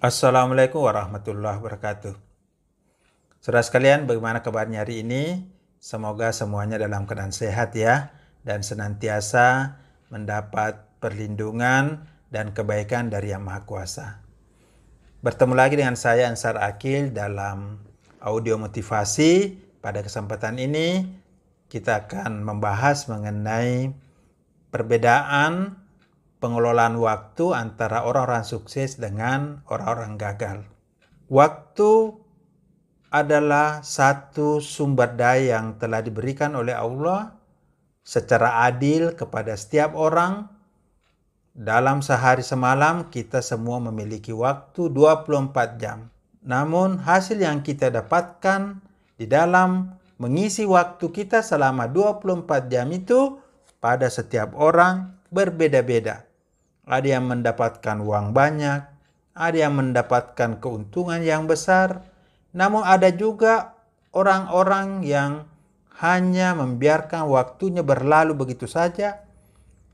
Assalamualaikum warahmatullahi wabarakatuh. Saudara sekalian, bagaimana kabarnya hari ini? Semoga semuanya dalam keadaan sehat ya, dan senantiasa mendapat perlindungan dan kebaikan dari Yang Maha Kuasa. Bertemu lagi dengan saya Ansar Akil dalam audio motivasi. Pada kesempatan ini kita akan membahas mengenai perbedaan pengelolaan waktu antara orang-orang sukses dengan orang-orang gagal. Waktu adalah satu sumber daya yang telah diberikan oleh Allah secara adil kepada setiap orang. Dalam sehari semalam kita semua memiliki waktu 24 jam. Namun hasil yang kita dapatkan di dalam mengisi waktu kita selama 24 jam itu pada setiap orang berbeda-beda. Ada yang mendapatkan uang banyak, ada yang mendapatkan keuntungan yang besar, namun ada juga orang-orang yang hanya membiarkan waktunya berlalu begitu saja,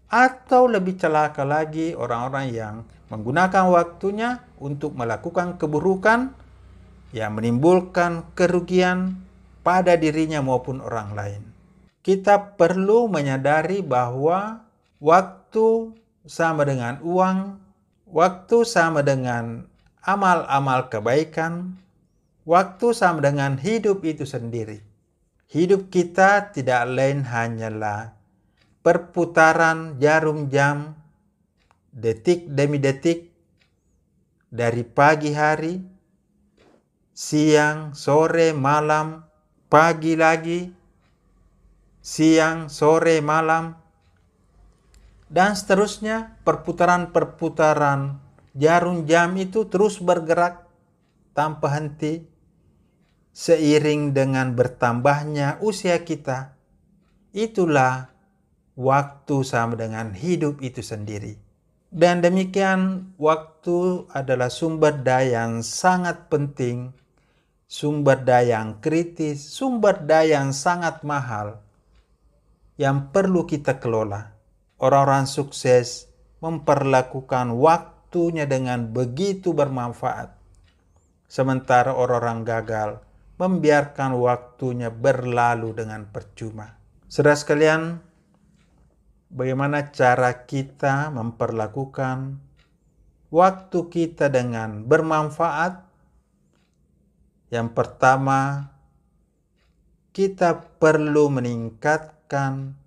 atau lebih celaka lagi orang-orang yang menggunakan waktunya untuk melakukan keburukan yang menimbulkan kerugian pada dirinya maupun orang lain. Kita perlu menyadari bahwa waktu sama dengan uang, waktu sama dengan amal-amal kebaikan, waktu sama dengan hidup itu sendiri. Hidup kita tidak lain hanyalah perputaran jarum jam, detik demi detik, dari pagi hari, siang, sore, malam, pagi lagi, siang, sore, malam, dan seterusnya. Perputaran-perputaran jarum jam itu terus bergerak tanpa henti seiring dengan bertambahnya usia kita. Itulah waktu sama dengan hidup itu sendiri. Dan demikian, waktu adalah sumber daya yang sangat penting, sumber daya yang kritis, sumber daya yang sangat mahal yang perlu kita kelola. Orang-orang sukses memperlakukan waktunya dengan begitu bermanfaat, sementara orang-orang gagal membiarkan waktunya berlalu dengan percuma. Saudara sekalian, bagaimana cara kita memperlakukan waktu kita dengan bermanfaat? Yang pertama, kita perlu meningkatkan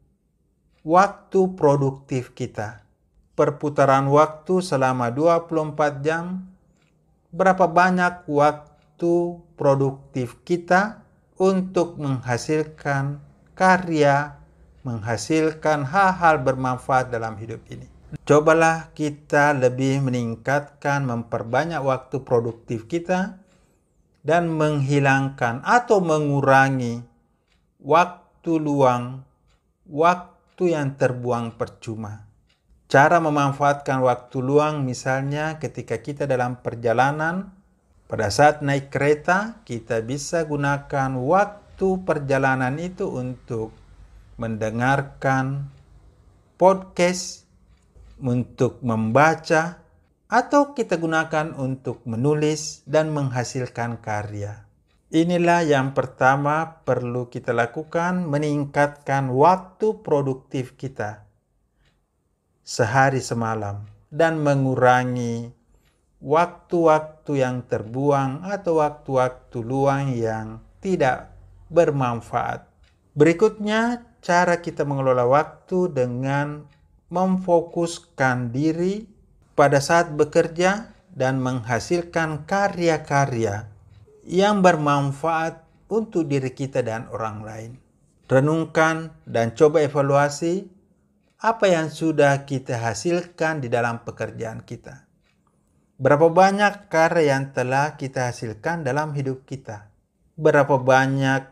waktu produktif kita. Perputaran waktu selama 24 jam, berapa banyak waktu produktif kita untuk menghasilkan karya, menghasilkan hal-hal bermanfaat dalam hidup ini. Cobalah kita lebih meningkatkan, memperbanyak waktu produktif kita dan menghilangkan atau mengurangi waktu luang, waktu yang terbuang percuma. Cara memanfaatkan waktu luang misalnya ketika kita dalam perjalanan, pada saat naik kereta, kita bisa gunakan waktu perjalanan itu untuk mendengarkan podcast, untuk membaca, atau kita gunakan untuk menulis dan menghasilkan karya. Inilah yang pertama perlu kita lakukan, meningkatkan waktu produktif kita sehari semalam dan mengurangi waktu-waktu yang terbuang atau waktu-waktu luang yang tidak bermanfaat. Berikutnya, cara kita mengelola waktu dengan memfokuskan diri pada saat bekerja dan menghasilkan karya-karya yang bermanfaat untuk diri kita dan orang lain. Renungkan dan coba evaluasi apa yang sudah kita hasilkan di dalam pekerjaan kita. Berapa banyak karya yang telah kita hasilkan dalam hidup kita? Berapa banyak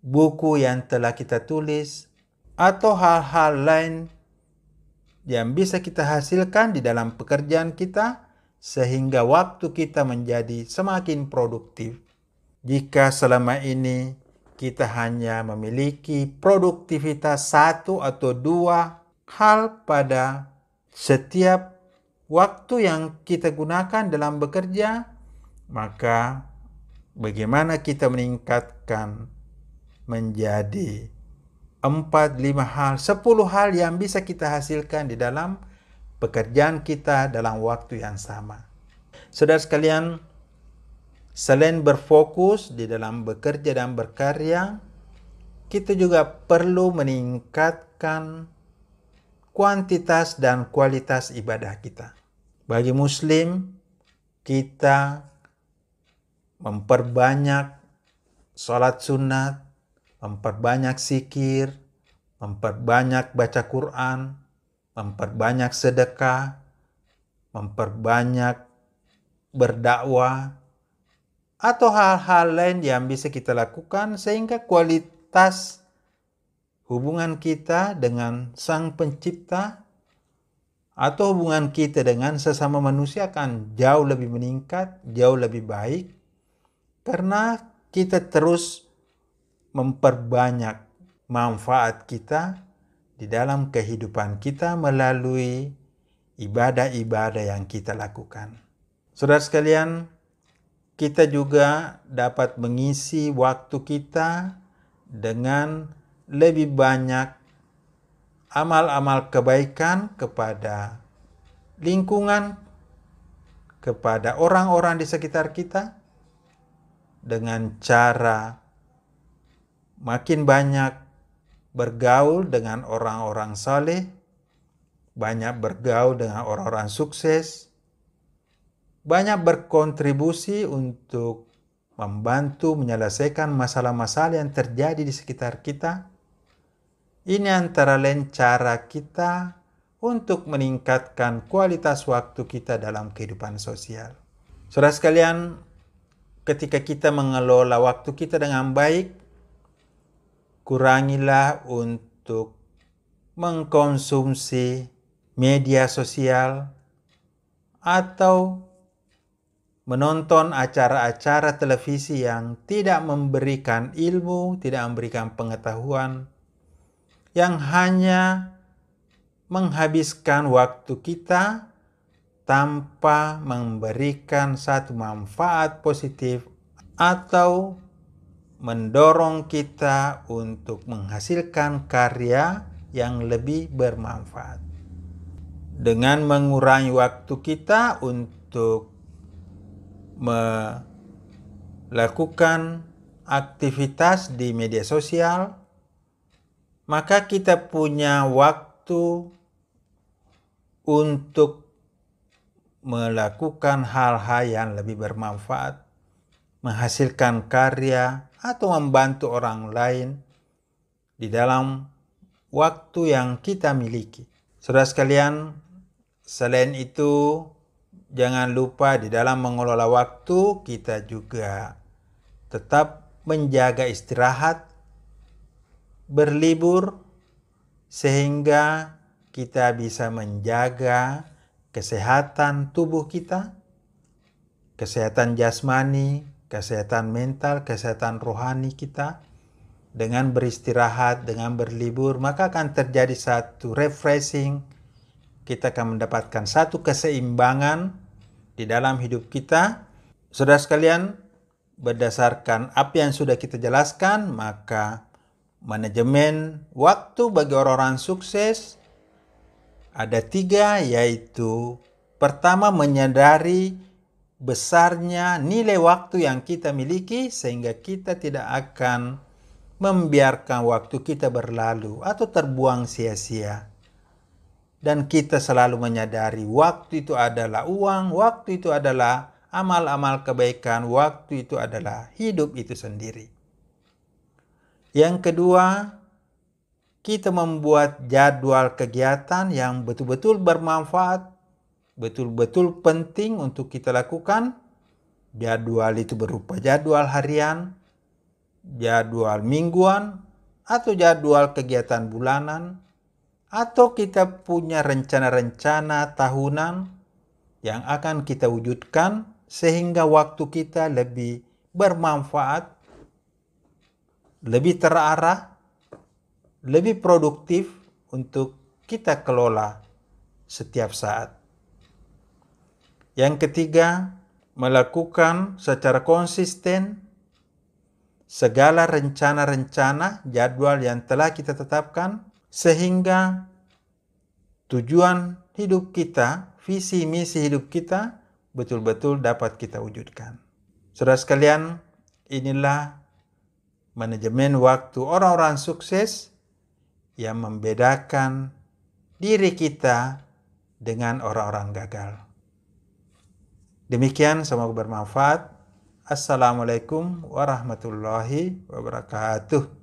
buku yang telah kita tulis atau hal-hal lain yang bisa kita hasilkan di dalam pekerjaan kita sehingga waktu kita menjadi semakin produktif. Jika selama ini kita hanya memiliki produktivitas 1 atau 2 hal pada setiap waktu yang kita gunakan dalam bekerja, maka bagaimana kita meningkatkan menjadi 4, 5 hal, 10 hal yang bisa kita hasilkan di dalam pekerjaan kita dalam waktu yang sama. Saudara sekalian, selain berfokus di dalam bekerja dan berkarya, kita juga perlu meningkatkan kuantitas dan kualitas ibadah kita. Bagi Muslim, kita memperbanyak sholat sunat, memperbanyak zikir, memperbanyak baca Quran, memperbanyak sedekah, memperbanyak berdakwah, atau hal-hal lain yang bisa kita lakukan sehingga kualitas hubungan kita dengan Sang Pencipta atau hubungan kita dengan sesama manusia akan jauh lebih meningkat, jauh lebih baik, karena kita terus memperbanyak manfaat kita di dalam kehidupan kita melalui ibadah-ibadah yang kita lakukan. Saudara sekalian, kita juga dapat mengisi waktu kita dengan lebih banyak amal-amal kebaikan kepada lingkungan, kepada orang-orang di sekitar kita, dengan cara makin banyak bergaul dengan orang-orang saleh, banyak bergaul dengan orang-orang sukses, banyak berkontribusi untuk membantu menyelesaikan masalah-masalah yang terjadi di sekitar kita. Ini antara lain cara kita untuk meningkatkan kualitas waktu kita dalam kehidupan sosial. Saudara sekalian, ketika kita mengelola waktu kita dengan baik, kurangilah untuk mengkonsumsi media sosial atau menonton acara-acara televisi yang tidak memberikan ilmu, tidak memberikan pengetahuan, yang hanya menghabiskan waktu kita tanpa memberikan satu manfaat positif atau mendorong kita untuk menghasilkan karya yang lebih bermanfaat. Dengan mengurangi waktu kita untuk melakukan aktivitas di media sosial, maka kita punya waktu untuk melakukan hal-hal yang lebih bermanfaat, menghasilkan karya, atau membantu orang lain di dalam waktu yang kita miliki. Saudara sekalian, selain itu, jangan lupa di dalam mengelola waktu, kita juga tetap menjaga istirahat, berlibur, sehingga kita bisa menjaga kesehatan tubuh kita, kesehatan jasmani, kesehatan mental, kesehatan rohani kita. Dengan beristirahat, dengan berlibur, maka akan terjadi satu refreshing. Kita akan mendapatkan satu keseimbangan di dalam hidup kita. Saudara sekalian, berdasarkan apa yang sudah kita jelaskan, maka manajemen waktu bagi orang-orang sukses ada 3, yaitu pertama, menyadari besarnya nilai waktu yang kita miliki sehingga kita tidak akan membiarkan waktu kita berlalu atau terbuang sia-sia. Dan kita selalu menyadari waktu itu adalah uang, waktu itu adalah amal-amal kebaikan, waktu itu adalah hidup itu sendiri. Yang kedua, kita membuat jadwal kegiatan yang betul-betul bermanfaat, betul-betul penting untuk kita lakukan. Jadwal itu berupa jadwal harian, jadwal mingguan, atau jadwal kegiatan bulanan, atau kita punya rencana-rencana tahunan yang akan kita wujudkan sehingga waktu kita lebih bermanfaat, lebih terarah, lebih produktif untuk kita kelola setiap saat. Yang ketiga, melakukan secara konsisten segala rencana-rencana jadwal yang telah kita tetapkan sehingga tujuan hidup kita, visi misi hidup kita betul-betul dapat kita wujudkan. Saudara sekalian, inilah manajemen waktu orang-orang sukses yang membedakan diri kita dengan orang-orang gagal. Demikian, semoga bermanfaat. Assalamualaikum warahmatullahi wabarakatuh.